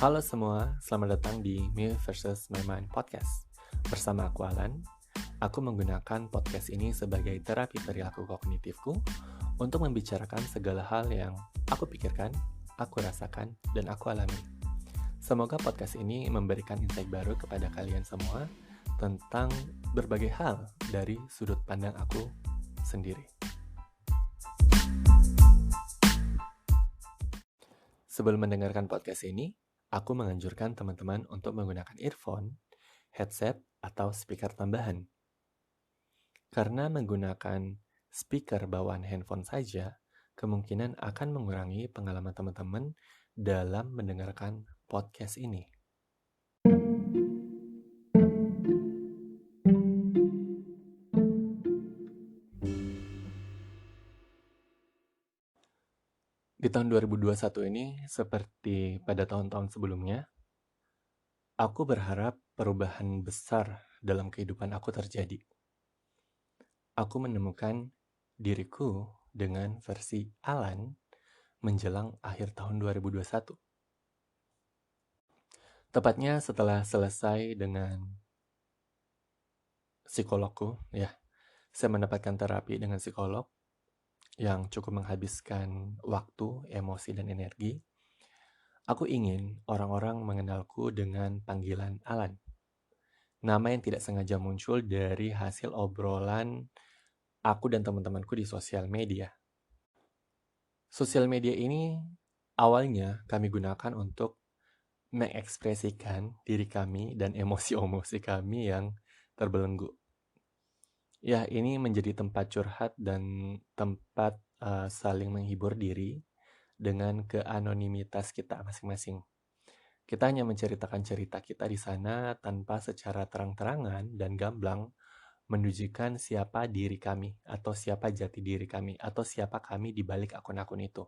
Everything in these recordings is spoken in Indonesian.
Halo semua, selamat datang di Me versus My Mind Podcast. Bersama aku Alan, aku menggunakan podcast ini sebagai terapi perilaku kognitifku untuk membicarakan segala hal yang aku pikirkan, aku rasakan, dan aku alami. Semoga podcast ini memberikan insight baru kepada kalian semua tentang berbagai hal dari sudut pandang aku sendiri. Sebelum mendengarkan podcast ini, aku menganjurkan teman-teman untuk menggunakan earphone, headset, atau speaker tambahan. Karena menggunakan speaker bawaan handphone saja, kemungkinan akan mengurangi pengalaman teman-teman dalam mendengarkan podcast ini. Di tahun 2021 ini, seperti pada tahun-tahun sebelumnya, aku berharap perubahan besar dalam kehidupan aku terjadi. Aku menemukan diriku dengan versi Alan menjelang akhir tahun 2021. Tepatnya setelah selesai dengan psikologku, saya mendapatkan terapi dengan psikolog yang cukup menghabiskan waktu, emosi, dan energi. Aku ingin orang-orang mengenalku dengan panggilan Alan. Nama yang tidak sengaja muncul dari hasil obrolan aku dan teman-temanku di sosial media. Sosial media ini awalnya kami gunakan untuk mengekspresikan diri kami dan emosi-emosi kami yang terbelenggu. Ya, ini menjadi tempat curhat dan tempat saling menghibur diri dengan keanonimitas kita masing-masing. Kita hanya menceritakan cerita kita di sana tanpa secara terang-terangan dan gamblang menunjukkan siapa diri kami atau siapa jati diri kami atau siapa kami di balik akun-akun itu.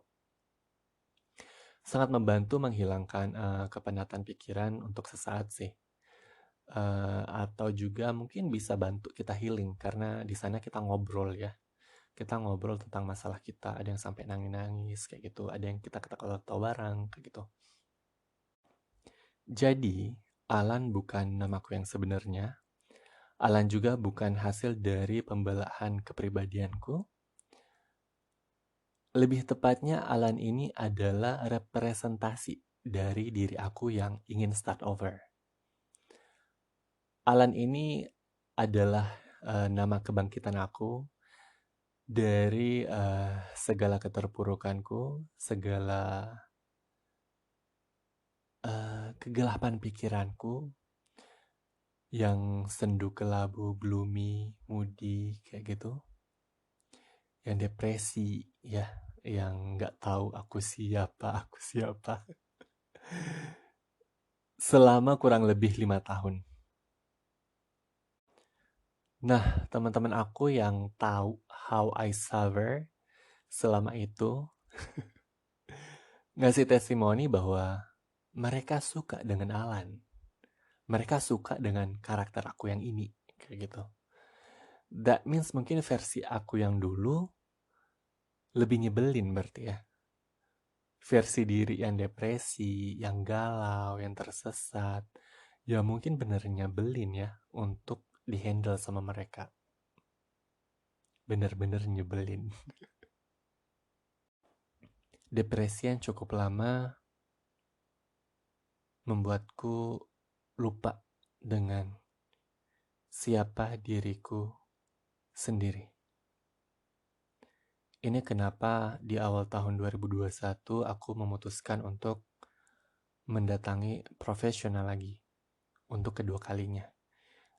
Sangat membantu menghilangkan kepenatan pikiran untuk sesaat sih. Atau juga mungkin bisa bantu kita healing karena di sana kita ngobrol ya. Kita ngobrol tentang masalah kita, ada yang sampai nangis-nangis kayak gitu, ada yang kita ketawa-tawa bareng kayak gitu. Jadi, Alan bukan namaku yang sebenarnya. Alan juga bukan hasil dari pembelaan kepribadianku. Lebih tepatnya, Alan ini adalah representasi dari diri aku yang ingin start over. Alan ini adalah nama kebangkitan aku dari segala keterpurukanku, segala kegelapan pikiranku yang sendu kelabu, gloomy, moody, kayak gitu. Yang depresi, ya, yang nggak tahu aku siapa. Selama kurang lebih 5 tahun. Nah, teman-teman aku yang tahu how I suffer selama itu ngasih testimoni bahwa mereka suka dengan Alan. Mereka suka dengan karakter aku yang ini, kayak gitu. That means mungkin versi aku yang dulu lebih nyebelin berarti ya. Versi diri yang depresi, yang galau, yang tersesat, ya mungkin bener nyebelin ya untuk dihandle sama mereka. Bener-bener nyebelin. Depresi yang cukup lama membuatku lupa dengan siapa diriku sendiri. Ini kenapa di awal tahun 2021 aku memutuskan untuk mendatangi profesional lagi untuk kedua kalinya.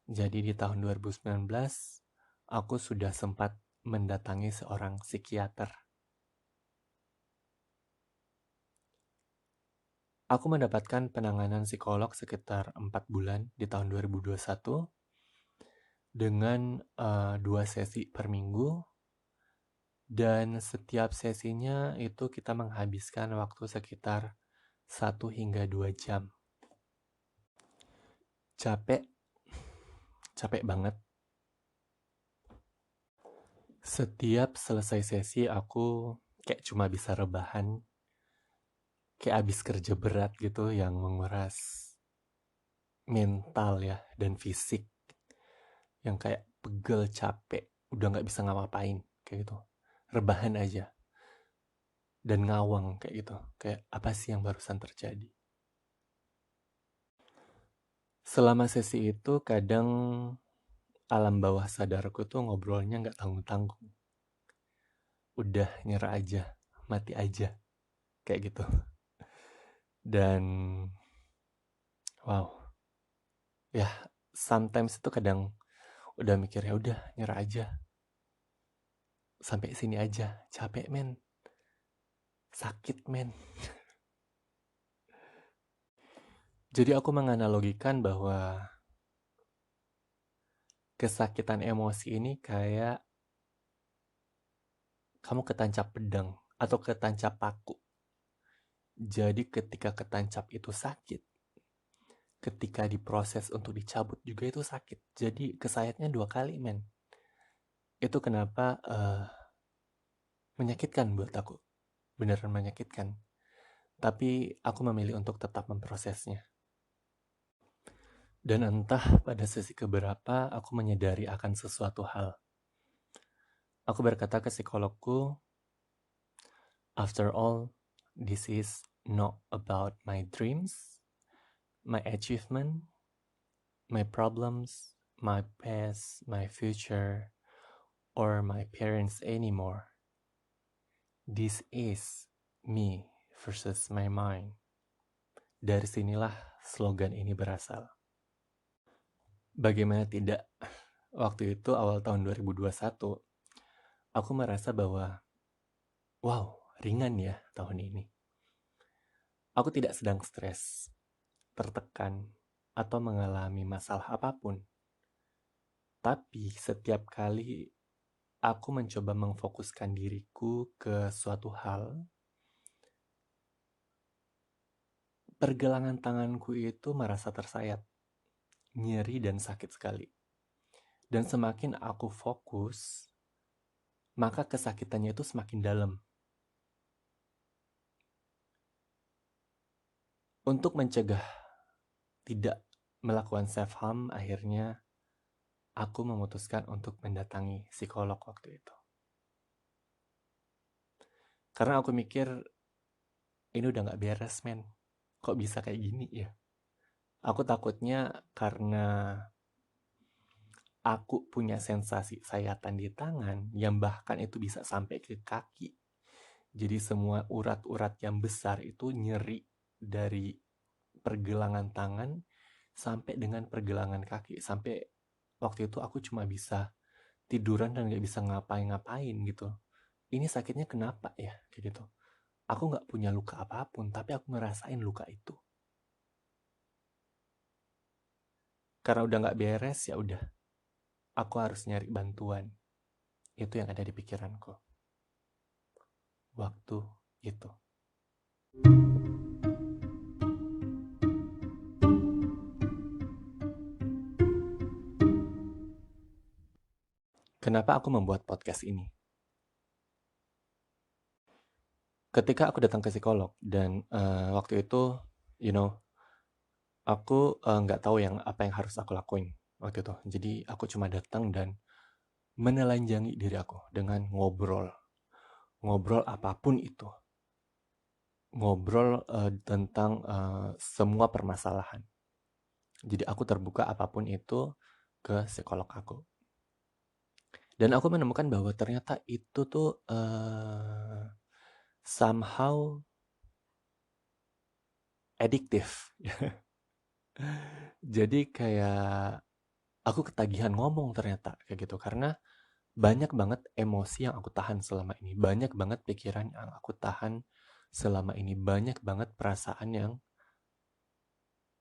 Jadi di tahun 2019 aku sudah sempat mendatangi seorang psikiater. Aku mendapatkan penanganan psikolog sekitar 4 bulan di tahun 2021 dengan 2 sesi per minggu. Dan setiap sesinya itu kita menghabiskan waktu sekitar 1 hingga 2 jam. Capek banget. Setiap selesai sesi aku kayak cuma bisa rebahan. kayak abis kerja berat gitu yang menguras mental ya dan fisik, yang kayak pegel, capek, udah nggak bisa ngapa-ngapain kayak gitu, rebahan aja dan ngawang kayak gitu, kayak apa sih yang barusan terjadi. Selama sesi itu kadang alam bawah sadarku tuh ngobrolnya nggak tanggung-tanggung, udah nyerah aja, mati aja kayak gitu. Dan wow, ya sometimes itu kadang udah mikir ya udah nyerah aja, sampai sini aja, capek men, sakit men. Jadi aku menganalogikan bahwa kesakitan emosi ini kayak kamu ketancap pedang atau ketancap paku. Jadi ketika ketancap itu sakit, ketika diproses untuk dicabut juga itu sakit. Jadi kesayatnya 2 kali men. Itu kenapa menyakitkan buat aku. Beneran menyakitkan. Tapi aku memilih untuk tetap memprosesnya. Dan entah pada sesi keberapa aku menyadari akan sesuatu hal. Aku berkata ke psikologku, after all, this is not about my dreams, my achievement, my problems, my past, my future, or my parents anymore. This is me versus my mind. Dari sinilah slogan ini berasal. Bagaimana tidak, waktu itu awal tahun 2021, aku merasa bahwa, wow, ringan ya tahun ini. Aku tidak sedang stres, tertekan, atau mengalami masalah apapun. Tapi setiap kali aku mencoba memfokuskan diriku ke suatu hal, pergelangan tanganku itu merasa tersayat, nyeri dan sakit sekali. Dan semakin aku fokus, maka kesakitannya itu semakin dalam. Untuk mencegah tidak melakukan self-harm, akhirnya aku memutuskan untuk mendatangi psikolog waktu itu. Karena aku mikir, ini udah gak beres men. Kok bisa kayak gini ya? Aku takutnya karena aku punya sensasi sayatan di tangan yang bahkan itu bisa sampai ke kaki. Jadi semua urat-urat yang besar itu nyeri dari pergelangan tangan sampai dengan pergelangan kaki. Sampai waktu itu aku cuma bisa tiduran dan gak bisa ngapain-ngapain gitu. Ini sakitnya kenapa ya? Kayak gitu. Aku gak punya luka apapun, tapi aku ngerasain luka itu. Karena udah gak beres, ya udah. Aku harus nyari bantuan. Itu yang ada di pikiranku. Waktu itu. Kenapa aku membuat podcast ini? Ketika aku datang ke psikolog dan waktu itu, aku nggak tahu apa yang harus aku lakuin waktu itu. Jadi aku cuma datang dan menelanjangi diri aku dengan ngobrol apapun itu, ngobrol tentang semua permasalahan. Jadi aku terbuka apapun itu ke psikolog aku. Dan aku menemukan bahwa ternyata itu tuh somehow addictive. Jadi kayak aku ketagihan ngomong ternyata kayak gitu, karena banyak banget emosi yang aku tahan selama ini, banyak banget pikiran yang aku tahan selama ini, banyak banget perasaan yang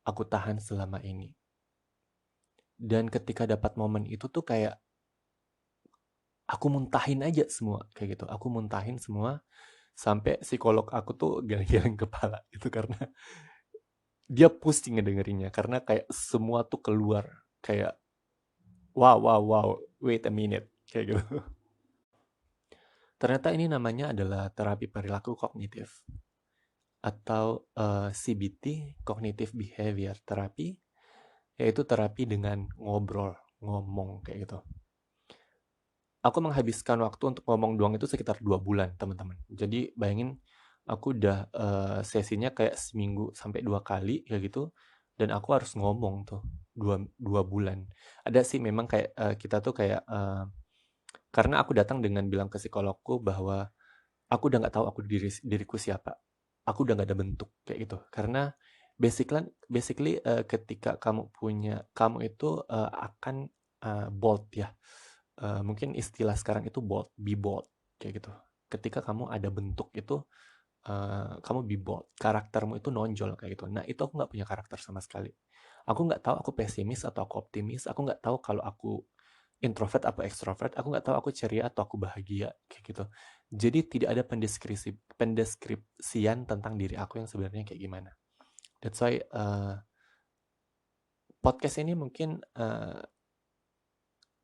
aku tahan selama ini. Dan ketika dapat momen itu tuh kayak aku muntahin aja semua kayak gitu. Aku muntahin semua sampai psikolog aku tuh geleng-geleng kepala itu karena dia pusing ngedengerinnya, karena kayak semua tuh keluar kayak wow, wait a minute kayak gitu. Ternyata ini namanya adalah terapi perilaku kognitif atau CBT, Cognitive Behavior Therapy, yaitu terapi dengan ngomong kayak gitu. Aku menghabiskan waktu untuk ngomong doang itu sekitar 2 bulan, teman-teman. Jadi bayangin aku udah sesinya kayak seminggu sampai 2 kali kayak gitu, dan aku harus ngomong tuh 2 bulan. Ada sih memang kayak kita tuh kayak karena aku datang dengan bilang ke psikologku bahwa aku udah nggak tahu diriku siapa. Aku udah nggak ada bentuk kayak gitu. Karena basically ketika kamu itu akan bold ya. Mungkin istilah sekarang itu bold, be bold kayak gitu. Ketika kamu ada bentuk itu, kamu be bold, karaktermu itu nonjol kayak gitu. Nah itu aku nggak punya karakter sama sekali. Aku nggak tahu aku pesimis atau aku optimis. Aku nggak tahu kalau aku introvert atau extrovert. Aku nggak tahu aku ceria atau aku bahagia kayak gitu. Jadi tidak ada pendeskripsian tentang diri aku yang sebenarnya kayak gimana. That's why podcast ini mungkin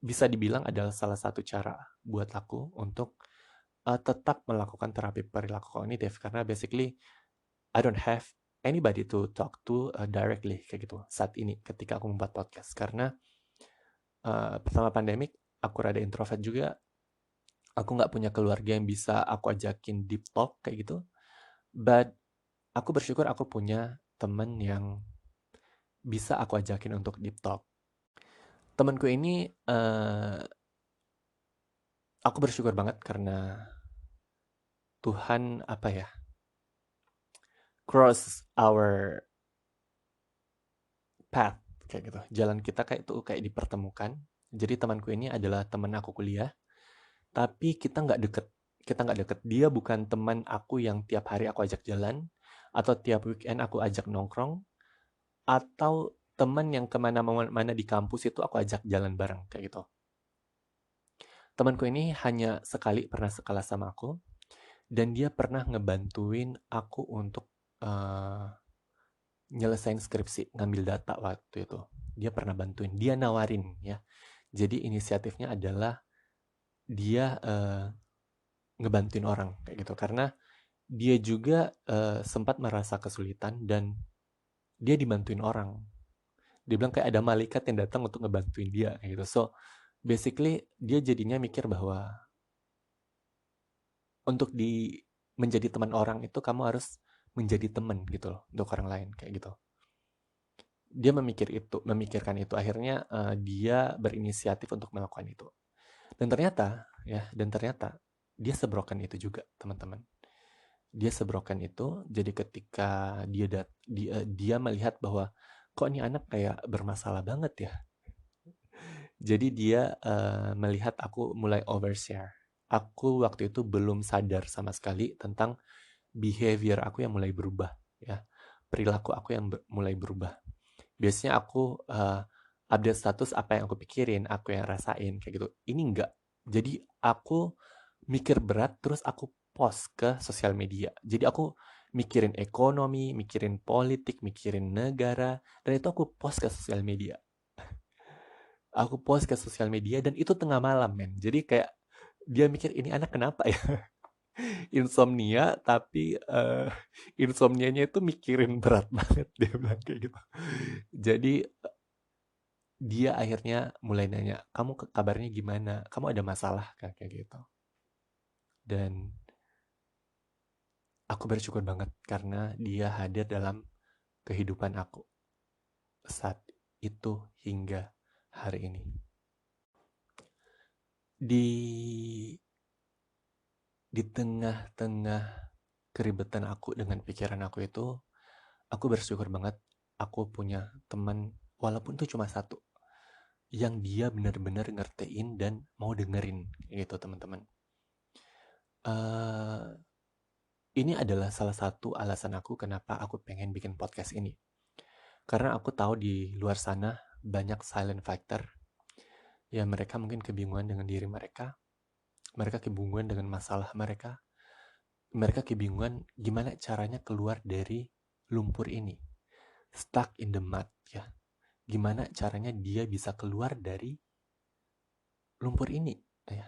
bisa dibilang adalah salah satu cara buat aku untuk tetap melakukan terapi perilaku kognitif karena basically I don't have anybody to talk to directly kayak gitu saat ini ketika aku membuat podcast karena pertama pandemik aku rada introvert juga, aku nggak punya keluarga yang bisa aku ajakin deep talk kayak gitu, but aku bersyukur aku punya temen yang bisa aku ajakin untuk deep talk. Temanku ini aku bersyukur banget karena Tuhan apa ya, cross our path kayak gitu. Jalan kita kayak itu kayak dipertemukan. Jadi temanku ini adalah teman aku kuliah, tapi kita nggak deket. Kita nggak deket. Dia bukan teman aku yang tiap hari aku ajak jalan, atau tiap weekend aku ajak nongkrong, atau teman yang kemana-mana di kampus itu aku ajak jalan bareng kayak gitu. Temanku ini hanya sekali pernah sekelas sama aku, dan dia pernah ngebantuin aku untuk uh, nyelesain skripsi, ngambil data waktu itu. Dia pernah bantuin, dia nawarin ya. Jadi inisiatifnya adalah dia ngebantuin orang kayak gitu. Karena dia juga sempat merasa kesulitan dan dia dibantuin orang. Dia bilang kayak ada malaikat yang datang untuk ngebantuin dia kayak gitu. So basically dia jadinya mikir bahwa untuk menjadi teman orang itu kamu harus menjadi teman gitu loh untuk orang lain kayak gitu. Dia memikirkan itu, akhirnya dia berinisiatif untuk melakukan itu. Dan ternyata dia sebroken itu juga, teman-teman. Dia sebroken itu, jadi ketika dia melihat bahwa kok ini anak kayak bermasalah banget ya. Jadi dia melihat aku mulai overshare. Aku waktu itu belum sadar sama sekali tentang behavior aku yang mulai berubah ya. Perilaku aku yang mulai berubah. Biasanya aku update status apa yang aku pikirin, aku yang rasain kayak gitu. Ini enggak. Jadi aku mikir berat terus aku post ke sosial media. Jadi aku mikirin ekonomi, mikirin politik, mikirin negara, dan itu aku post ke sosial media. Aku post ke sosial media dan itu tengah malam, men. Jadi kayak dia mikir ini anak kenapa ya? Insomnia, tapi insomnianya itu mikirin berat banget, dia bilang kayak gitu. Jadi dia akhirnya mulai nanya, kamu kabarnya gimana? Kamu ada masalah kayak gitu. Dan aku bersyukur banget karena dia hadir dalam kehidupan aku saat itu hingga hari ini. Di di tengah-tengah keribetan aku dengan pikiran aku itu, aku bersyukur banget aku punya teman walaupun itu cuma satu yang dia benar-benar ngertiin dan mau dengerin gitu, teman-teman. Ini adalah salah satu alasan aku kenapa aku pengen bikin podcast ini. Karena aku tahu di luar sana banyak silent fighter. Ya mereka mungkin kebingungan dengan diri mereka. Mereka kebingungan dengan masalah mereka. Mereka kebingungan gimana caranya keluar dari lumpur ini. Stuck in the mud ya. Gimana caranya dia bisa keluar dari lumpur ini ya.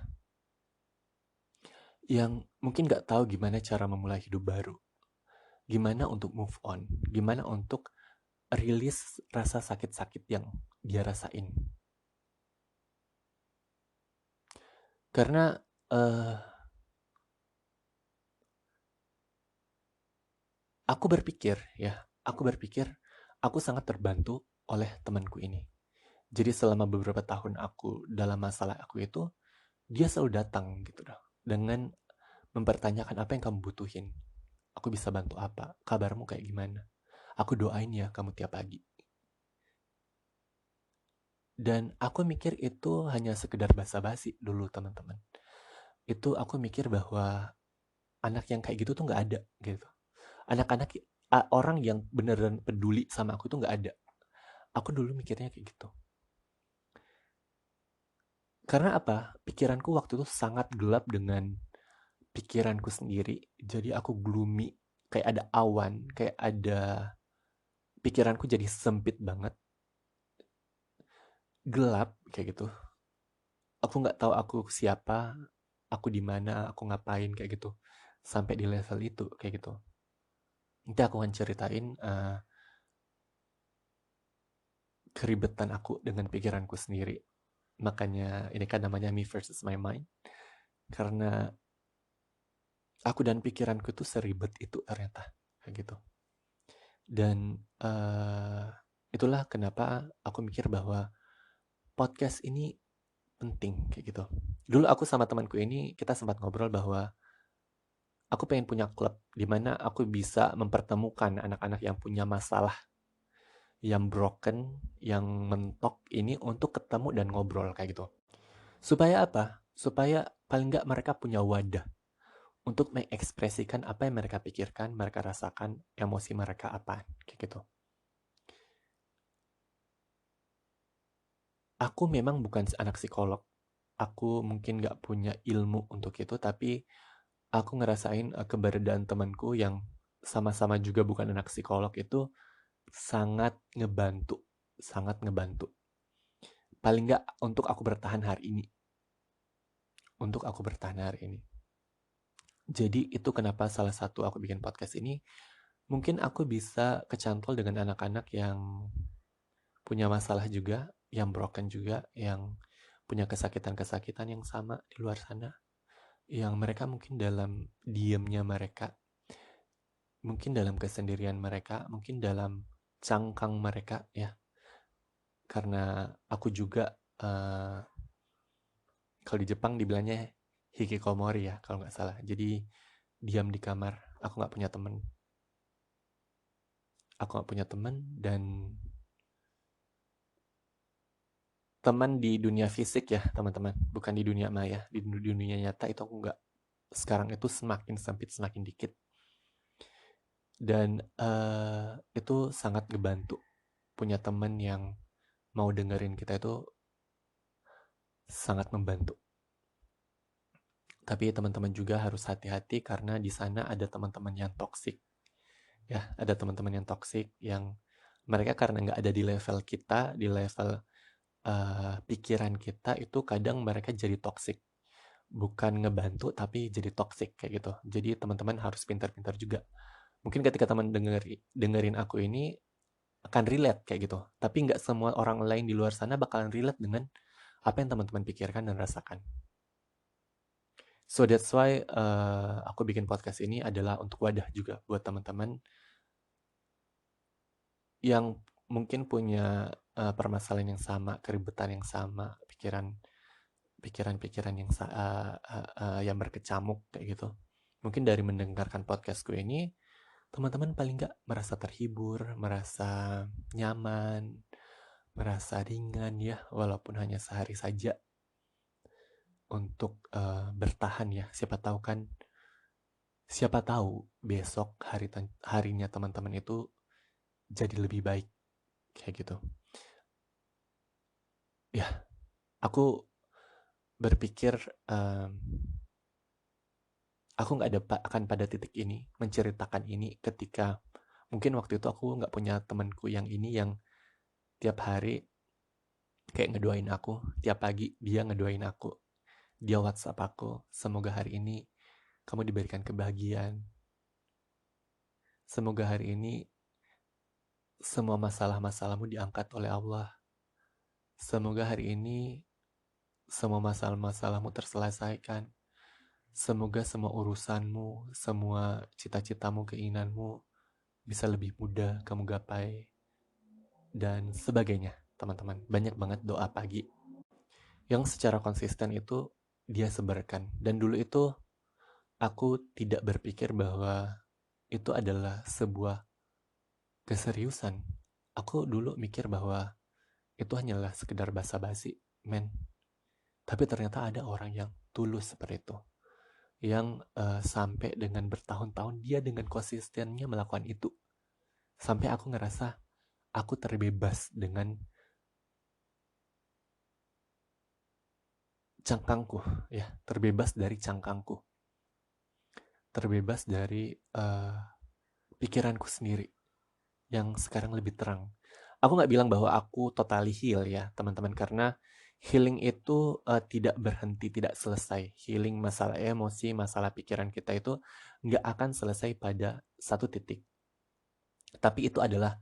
Yang mungkin gak tahu gimana cara memulai hidup baru. Gimana untuk move on? Gimana untuk rilis rasa sakit-sakit yang dia rasain? Karena eh, aku berpikir aku sangat terbantu oleh temanku ini. Jadi selama beberapa tahun aku dalam masalah aku itu, dia selalu datang gitu dah. Dengan mempertanyakan apa yang kamu butuhin. Aku bisa bantu apa? Kabarmu kayak gimana? Aku doain ya kamu tiap pagi. Dan aku mikir itu hanya sekedar basa-basi dulu teman-teman. Itu aku mikir bahwa anak yang kayak gitu tuh nggak ada gitu. Anak-anak orang yang beneran peduli sama aku tuh nggak ada. Aku dulu mikirnya kayak gitu. Karena apa? Pikiranku waktu itu sangat gelap dengan pikiranku sendiri. Jadi aku gloomy, kayak ada awan, kayak ada pikiranku jadi sempit banget, gelap kayak gitu. Aku nggak tahu aku siapa, aku di mana, aku ngapain kayak gitu. Sampai di level itu kayak gitu. Nanti aku akan ceritain keribetan aku dengan pikiranku sendiri. Makanya ini kan namanya me versus my mind. Karena aku dan pikiranku tuh seribet itu ternyata kayak gitu. Dan itulah kenapa aku mikir bahwa podcast ini penting kayak gitu. Dulu aku sama temanku ini kita sempat ngobrol bahwa aku pengen punya klub di mana aku bisa mempertemukan anak-anak yang punya masalah, yang broken, yang mentok ini untuk ketemu dan ngobrol kayak gitu. Supaya apa? Supaya paling nggak mereka punya wadah untuk mengekspresikan apa yang mereka pikirkan, mereka rasakan, emosi mereka apa, kayak gitu. Aku memang bukan anak psikolog, aku mungkin nggak punya ilmu untuk itu, tapi aku ngerasain keberadaan temanku yang sama-sama juga bukan anak psikolog itu sangat ngebantu, sangat ngebantu. Paling nggak untuk aku bertahan hari ini, untuk aku bertahan hari ini. Jadi itu kenapa salah satu aku bikin podcast ini, mungkin aku bisa kecantol dengan anak-anak yang punya masalah juga, yang broken juga, yang punya kesakitan-kesakitan yang sama di luar sana, yang mereka mungkin dalam diemnya mereka, mungkin dalam kesendirian mereka, mungkin dalam cangkang mereka ya. Karena aku juga kalau di Jepang dibilangnya hikikomori ya kalau nggak salah. Jadi diam di kamar. Aku nggak punya temen. Aku nggak punya temen dan teman di dunia fisik ya teman-teman, bukan di dunia maya. Di dunia nyata itu aku nggak. Sekarang itu semakin sempit, semakin dikit. Dan itu sangat ngebantu. Punya teman yang mau dengerin kita itu sangat membantu. Tapi teman-teman juga harus hati-hati karena di sana ada teman-teman yang toksik. Ya, ada teman-teman yang toksik yang mereka karena nggak ada di level kita, di level pikiran kita itu kadang mereka jadi toksik. Bukan ngebantu tapi jadi toksik kayak gitu. Jadi teman-teman harus pintar-pintar juga. Mungkin ketika teman dengerin aku ini akan relate kayak gitu. Tapi nggak semua orang lain di luar sana bakalan relate dengan apa yang teman-teman pikirkan dan rasakan. So that's why aku bikin podcast ini adalah untuk wadah juga buat teman-teman yang mungkin punya permasalahan yang sama, keribetan yang sama, pikiran-pikiran yang berkecamuk kayak gitu. Mungkin dari mendengarkan podcastku ini, teman-teman paling nggak merasa terhibur, merasa nyaman, merasa ringan ya, walaupun hanya sehari saja untuk bertahan ya. Siapa tahu besok harinya teman-teman itu jadi lebih baik kayak gitu. Ya, aku berpikir aku nggak ada akan pada titik ini menceritakan ini ketika mungkin waktu itu aku nggak punya temanku yang ini yang tiap hari kayak ngedoain aku, tiap pagi dia ngedoain aku, dia WhatsApp aku, semoga hari ini kamu diberikan kebahagiaan, Semoga hari ini semua masalah-masalahmu diangkat oleh Allah. Semoga hari ini semua masalah-masalahmu terselesaikan. Semoga semua urusanmu, semua cita-citamu, keinginanmu bisa lebih mudah kamu gapai dan sebagainya, teman-teman. Banyak banget doa pagi yang secara konsisten itu dia sebarkan. Dan dulu itu aku tidak berpikir bahwa itu adalah sebuah keseriusan. Aku dulu mikir bahwa itu hanyalah sekedar basa-basi, men. Tapi ternyata ada orang yang tulus seperti itu. Yang sampai dengan bertahun-tahun dia dengan konsistennya melakukan itu. Sampai aku ngerasa aku terbebas dengan cangkangku, ya, terbebas dari cangkangku, terbebas dari pikiranku sendiri yang sekarang lebih terang. Aku nggak bilang bahwa aku totally heal ya, teman-teman, karena healing itu tidak berhenti, tidak selesai. Healing masalah emosi, masalah pikiran kita itu nggak akan selesai pada satu titik. Tapi itu adalah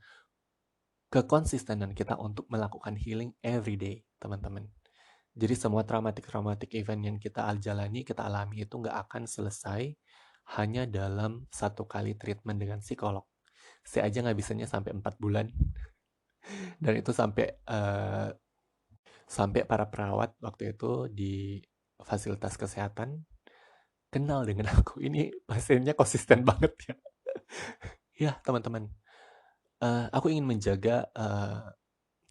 kekonsistenan kita untuk melakukan healing every day, teman-teman. Jadi semua traumatic event yang kita jalani, kita alami itu nggak akan selesai hanya dalam satu kali treatment dengan psikolog. Saya aja nggak bisanya sampai 4 bulan. Dan itu sampai para perawat waktu itu di fasilitas kesehatan kenal dengan aku. Ini pasiennya konsisten banget ya. Ya, teman-teman. Aku ingin menjaga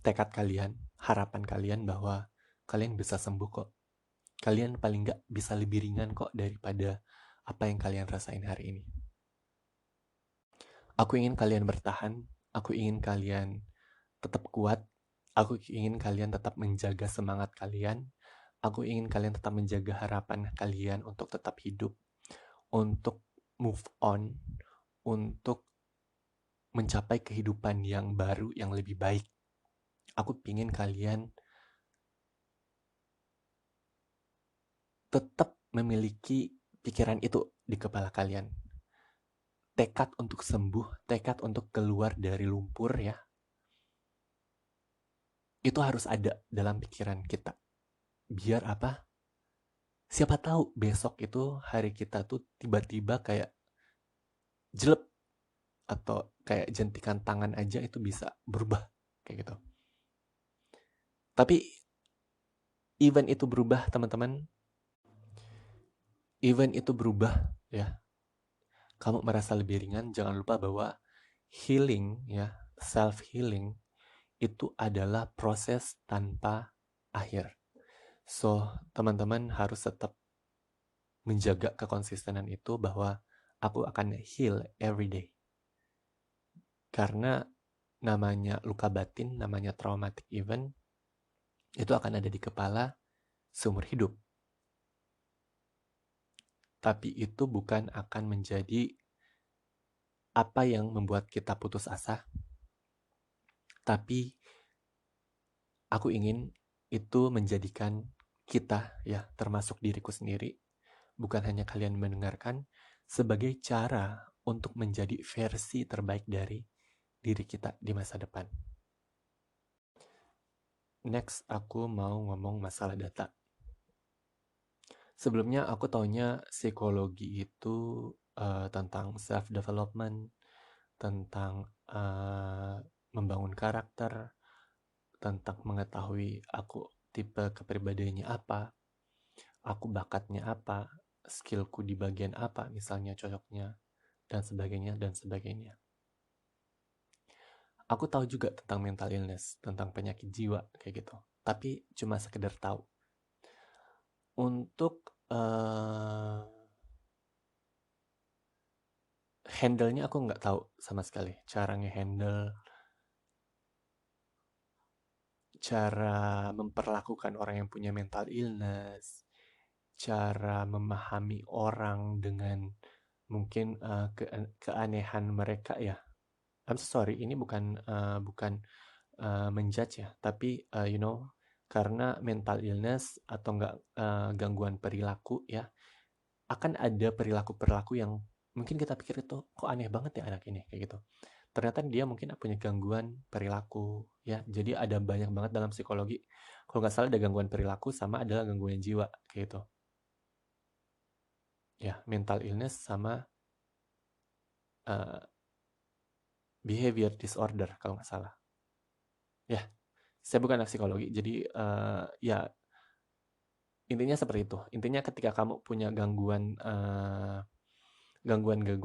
tekad kalian, harapan kalian bahwa kalian bisa sembuh kok. Kalian paling nggak bisa lebih ringan kok daripada apa yang kalian rasain hari ini. Aku ingin kalian bertahan, aku ingin kalian tetap kuat, aku ingin kalian tetap menjaga semangat kalian, aku ingin kalian tetap menjaga harapan kalian untuk tetap hidup, untuk move on, untuk mencapai kehidupan yang baru, yang lebih baik. Aku ingin kalian tetap memiliki pikiran itu di kepala kalian. Tekad untuk sembuh, tekad untuk keluar dari lumpur ya, itu harus ada dalam pikiran kita. Biar apa? Siapa tahu besok itu hari kita tuh tiba-tiba kayak jelek atau kayak jentikan tangan aja itu bisa berubah kayak gitu. Tapi event itu berubah, teman-teman. Event itu berubah ya. Kamu merasa lebih ringan, jangan lupa bahwa healing ya, self healing itu adalah proses tanpa akhir. So, teman-teman harus tetap menjaga kekonsistenan itu bahwa aku akan heal every day. Karena namanya luka batin, namanya traumatic event, itu akan ada di kepala seumur hidup. Tapi itu bukan akan menjadi apa yang membuat kita putus asa. Tapi aku ingin itu menjadikan kita, ya, termasuk diriku sendiri, bukan hanya kalian mendengarkan, sebagai cara untuk menjadi versi terbaik dari diri kita di masa depan. Next, aku mau ngomong masalah data. Sebelumnya aku taunya psikologi itu tentang self-development, tentang membangun karakter, tentang mengetahui aku tipe kepribadiannya apa, aku bakatnya apa, skillku di bagian apa, misalnya cocoknya, dan sebagainya, dan sebagainya. Aku tahu juga tentang mental illness, tentang penyakit jiwa, kayak gitu. Tapi cuma sekedar tahu. Untuk handle-nya aku nggak tahu sama sekali. Cara nge-handle, cara memperlakukan orang yang punya mental illness, cara memahami orang dengan mungkin keanehan mereka ya. I'm sorry, ini bukan menjudge ya, tapi karena mental illness atau enggak gangguan perilaku ya, akan ada perilaku-perilaku yang mungkin kita pikir itu kok aneh banget ya anak ini kayak gitu. Ternyata dia mungkin punya gangguan perilaku ya. Jadi ada banyak banget dalam psikologi. Kalau nggak salah ada gangguan perilaku sama adalah gangguan jiwa kayak gitu. Ya, mental illness sama uh, behavior disorder kalau nggak salah. Ya, saya bukan psikologi. Jadi ya intinya seperti itu. Intinya ketika kamu punya gangguan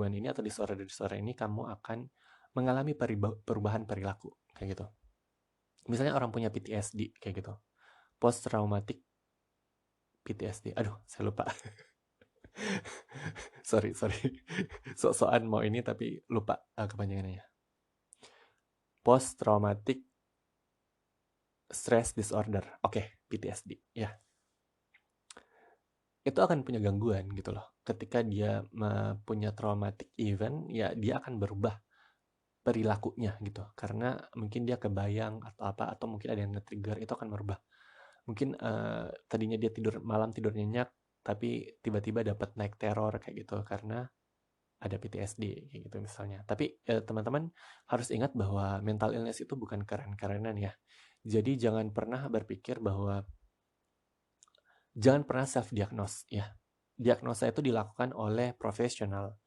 ini atau disorder ini, kamu akan mengalami perubahan perilaku kayak gitu. Misalnya orang punya PTSD kayak gitu, post traumatic PTSD. Aduh, saya lupa. sorry. Sok-sokan mau ini tapi lupa kepanjangannya. Post traumatic stress disorder. Oke, PTSD. Ya. Itu akan punya gangguan gitu loh. Ketika dia punya traumatic event, ya dia akan berubah perilakunya gitu. Karena mungkin dia kebayang atau apa, atau mungkin ada yang nge-trigger, itu akan merubah. Mungkin tadinya dia malam tidur nyenyak, tapi tiba-tiba dapat naik teror kayak gitu karena ada PTSD kayak gitu misalnya. Tapi teman-teman harus ingat bahwa mental illness itu bukan keren-kerenan ya. Jadi jangan pernah berpikir bahwa jangan pernah self diagnose ya. Diagnosa itu dilakukan oleh profesional.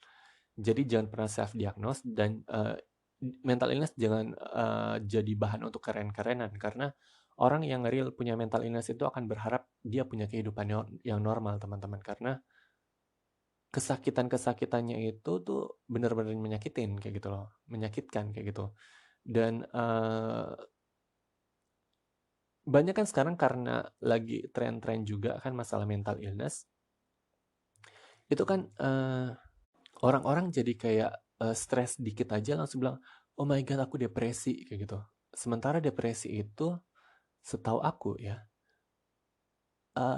Jadi jangan pernah self diagnose dan mental illness jangan jadi bahan untuk keren-kerenan karena orang yang real punya mental illness itu akan berharap dia punya kehidupan yang normal teman-teman, karena kesakitannya itu tuh benar-benar menyakitin kayak gitu loh, menyakitkan kayak gitu. Dan banyak kan sekarang karena lagi tren-tren juga kan masalah mental illness, itu kan orang-orang jadi kayak stres dikit aja langsung bilang, oh my god aku depresi kayak gitu. Sementara depresi itu setahu aku ya,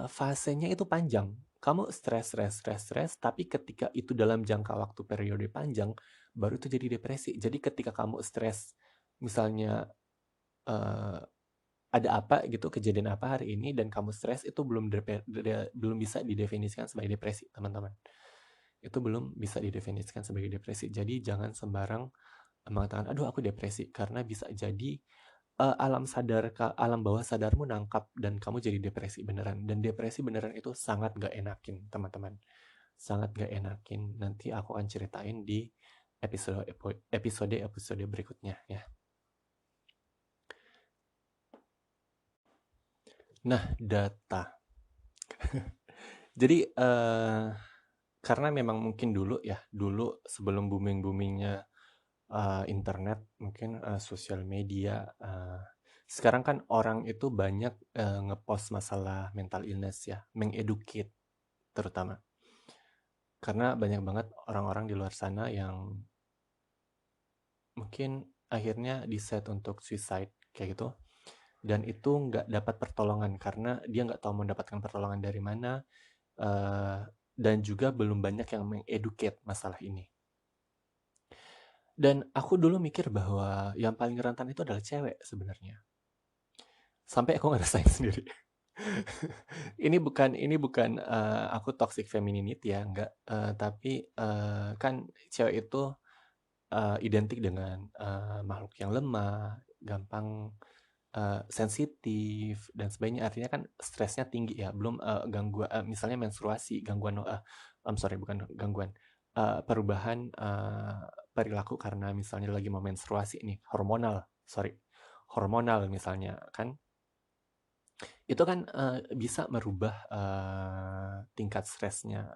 fasenya itu panjang. Kamu stres, tapi ketika itu dalam jangka waktu periode panjang, baru itu jadi depresi. Jadi ketika kamu stres, misalnya uh, ada apa gitu, kejadian apa hari ini, dan kamu stres, itu belum bisa didefinisikan sebagai depresi, teman-teman. Itu belum bisa didefinisikan sebagai depresi. Jadi jangan sembarang mengatakan, aduh aku depresi, karena bisa jadi alam bawah sadarmu nangkap dan kamu jadi depresi beneran. Dan depresi beneran itu sangat gak enakin, teman-teman. Sangat gak enakin. Nanti aku akan ceritain di episode berikutnya ya. Nah, data. Jadi karena memang mungkin dulu sebelum boomingnya internet, mungkin sosial media. Sekarang kan orang itu banyak ngepost masalah mental illness ya, mengeducate terutama. Karena banyak banget orang-orang di luar sana yang mungkin akhirnya decide untuk suicide kayak gitu. Dan itu nggak dapat pertolongan karena dia nggak tahu mendapatkan pertolongan dari mana. Dan juga belum banyak yang mengeducate masalah ini. Dan aku dulu mikir bahwa yang paling rentan itu adalah cewek sebenarnya. Sampai aku ngerasain sendiri. ini bukan aku toxic femininity ya, enggak. Tapi kan cewek itu identik dengan makhluk yang lemah, gampang sensitif dan sebagainya. Artinya kan stresnya tinggi ya. Belum gangguan, misalnya menstruasi, gangguan, bukan gangguan, perubahan perilaku karena misalnya lagi mau menstruasi nih, hormonal misalnya kan. Itu kan bisa merubah tingkat stresnya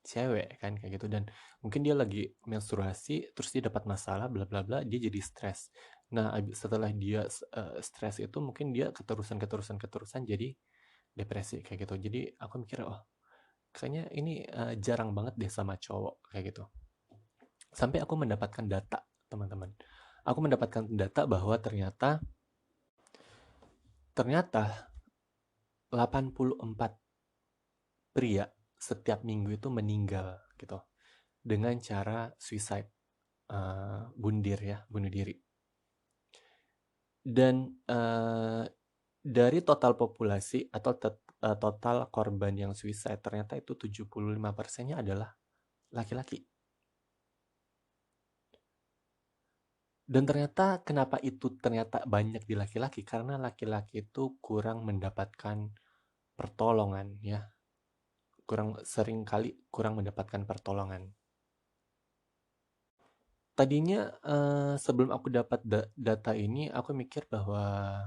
cewek kan kayak gitu. Dan mungkin dia lagi menstruasi terus dia dapat masalah bla bla bla, dia jadi stres. Nah setelah dia stres itu mungkin dia keterusan jadi depresi kayak gitu. Jadi aku mikir, oh kayaknya ini jarang banget deh sama cowok kayak gitu. Sampai aku mendapatkan data, teman-teman. Aku mendapatkan data bahwa ternyata 84 pria setiap minggu itu meninggal gitu dengan cara suicide, bunuh diri. Dan dari total populasi atau total korban yang suicide, ternyata itu 75%-nya adalah laki-laki. Dan ternyata kenapa itu ternyata banyak di laki-laki? Karena laki-laki itu kurang mendapatkan pertolongan ya. Sering kali kurang mendapatkan pertolongan. Tadinya sebelum aku dapat data ini, aku mikir bahwa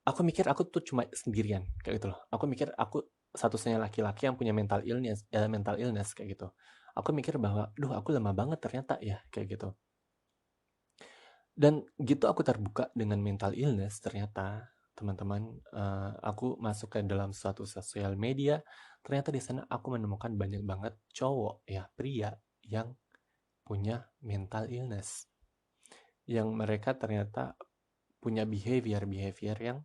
aku tuh cuma sendirian kayak gitu loh. Aku mikir aku satu-satunya laki-laki yang punya mental illness kayak gitu. Aku mikir bahwa, duh aku lemah banget ternyata ya kayak gitu. Dan gitu aku terbuka dengan mental illness ternyata teman-teman. Aku masuk ke dalam suatu sosial media, ternyata di sana aku menemukan banyak banget cowok ya, pria yang punya mental illness, yang mereka ternyata punya behavior yang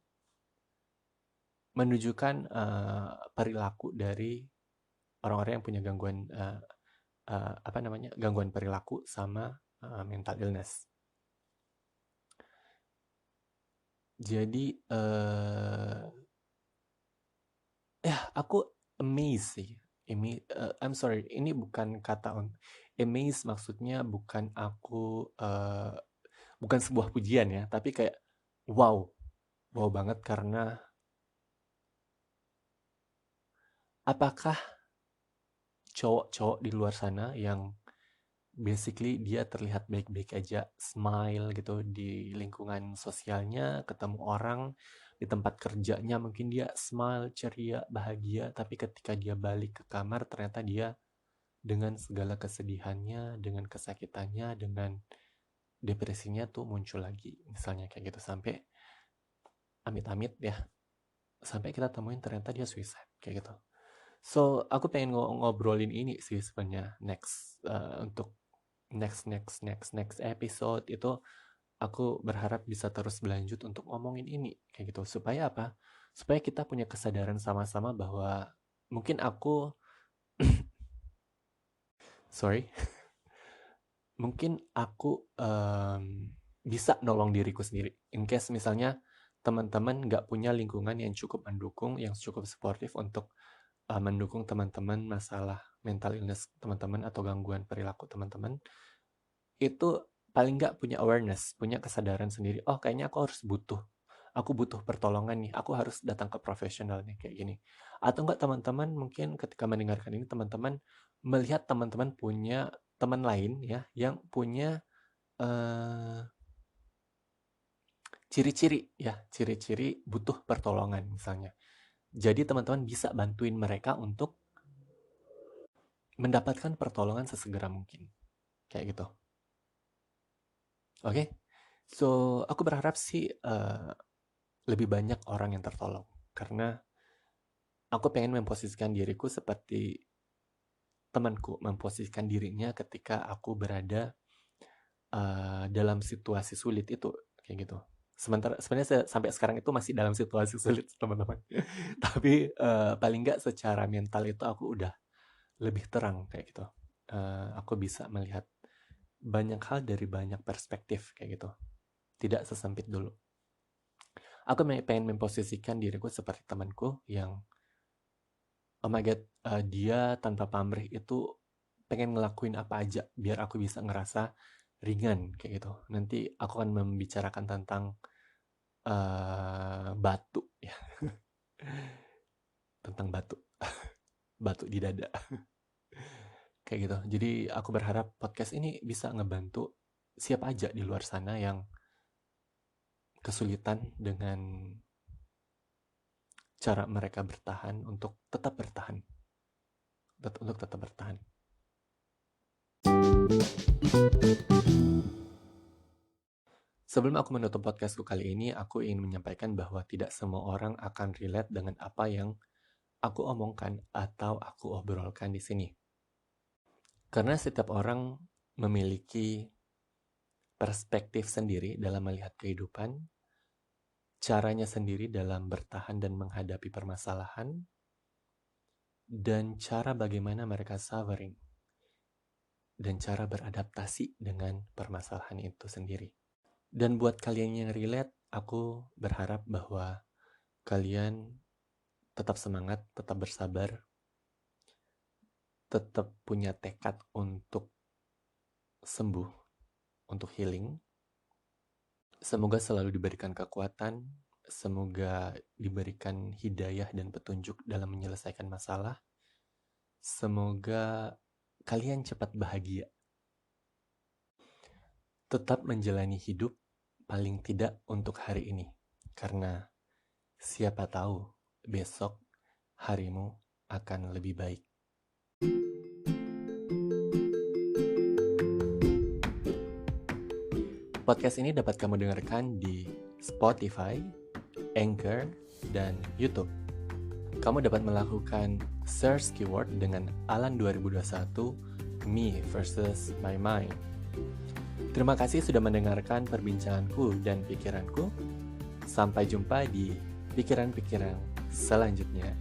menunjukkan perilaku dari orang-orang yang punya gangguan gangguan perilaku sama mental illness. Jadi aku amazed sih. I'm sorry, ini bukan kata amazed, maksudnya bukan bukan sebuah pujian ya, tapi kayak wow, wow banget karena apakah cowok-cowok di luar sana yang basically dia terlihat baik-baik aja, smile gitu di lingkungan sosialnya, ketemu orang di tempat kerjanya mungkin dia smile, ceria, bahagia, tapi ketika dia balik ke kamar ternyata dia dengan segala kesedihannya, dengan kesakitannya, dengan depresinya tuh muncul lagi. Misalnya kayak gitu sampai amit-amit ya, sampai kita temuin ternyata dia suicide kayak gitu. So, aku pengen ngobrolin ini sih sebenarnya untuk next episode itu aku berharap bisa terus berlanjut untuk ngomongin ini kayak gitu. Supaya apa? Supaya kita punya kesadaran sama-sama bahwa mungkin aku sorry, mungkin aku bisa nolong diriku sendiri. In case misalnya teman-teman nggak punya lingkungan yang cukup mendukung, yang cukup suportif untuk mendukung teman-teman masalah mental illness teman-teman atau gangguan perilaku teman-teman, itu paling nggak punya awareness, punya kesadaran sendiri. Oh, kayaknya aku butuh pertolongan nih. Aku harus datang ke profesional nih kayak gini. Atau enggak teman-teman mungkin ketika mendengarkan ini teman-teman melihat teman-teman punya teman lain ya yang punya eh, ciri-ciri butuh pertolongan misalnya. Jadi teman-teman bisa bantuin mereka untuk mendapatkan pertolongan sesegera mungkin. Kayak gitu. Oke? Okay? So, aku berharap sih lebih banyak orang yang tertolong. Karena aku pengen memposisikan diriku seperti temanku memposisikan dirinya ketika aku berada dalam situasi sulit itu, kayak gitu. Sebenarnya sampai sekarang itu masih dalam situasi sulit, teman-teman. Tapi paling nggak secara mental itu aku udah lebih terang kayak gitu. Aku bisa melihat banyak hal dari banyak perspektif kayak gitu. Tidak sesempit dulu. Aku pengen memposisikan diriku seperti temanku yang oh my god, dia tanpa pamrih itu pengen ngelakuin apa aja biar aku bisa ngerasa ringan kayak gitu. Nanti aku akan membicarakan tentang batu ya, tentang batu, batu di dada kayak gitu. Jadi aku berharap podcast ini bisa ngebantu siapa aja di luar sana yang kesulitan dengan cara mereka bertahan untuk tetap bertahan, untuk tetap bertahan. Sebelum aku menutup podcastku kali ini, aku ingin menyampaikan bahwa tidak semua orang akan relate dengan apa yang aku omongkan atau aku obrolkan di sini. Karena setiap orang memiliki perspektif sendiri dalam melihat kehidupan, caranya sendiri dalam bertahan dan menghadapi permasalahan, dan cara bagaimana mereka suffering, dan cara beradaptasi dengan permasalahan itu sendiri. Dan buat kalian yang relate, aku berharap bahwa kalian tetap semangat, tetap bersabar, tetap punya tekad untuk sembuh, untuk healing. Semoga selalu diberikan kekuatan, semoga diberikan hidayah dan petunjuk dalam menyelesaikan masalah. Semoga kalian cepat bahagia. Tetap menjalani hidup, paling tidak untuk hari ini. Karena siapa tahu besok harimu akan lebih baik. Podcast ini dapat kamu dengarkan di Spotify, Anchor, dan YouTube. Kamu dapat melakukan search keyword dengan Alan 2021, Me versus My Mind. Terima kasih sudah mendengarkan perbincanganku dan pikiranku. Sampai jumpa di pikiran-pikiran selanjutnya.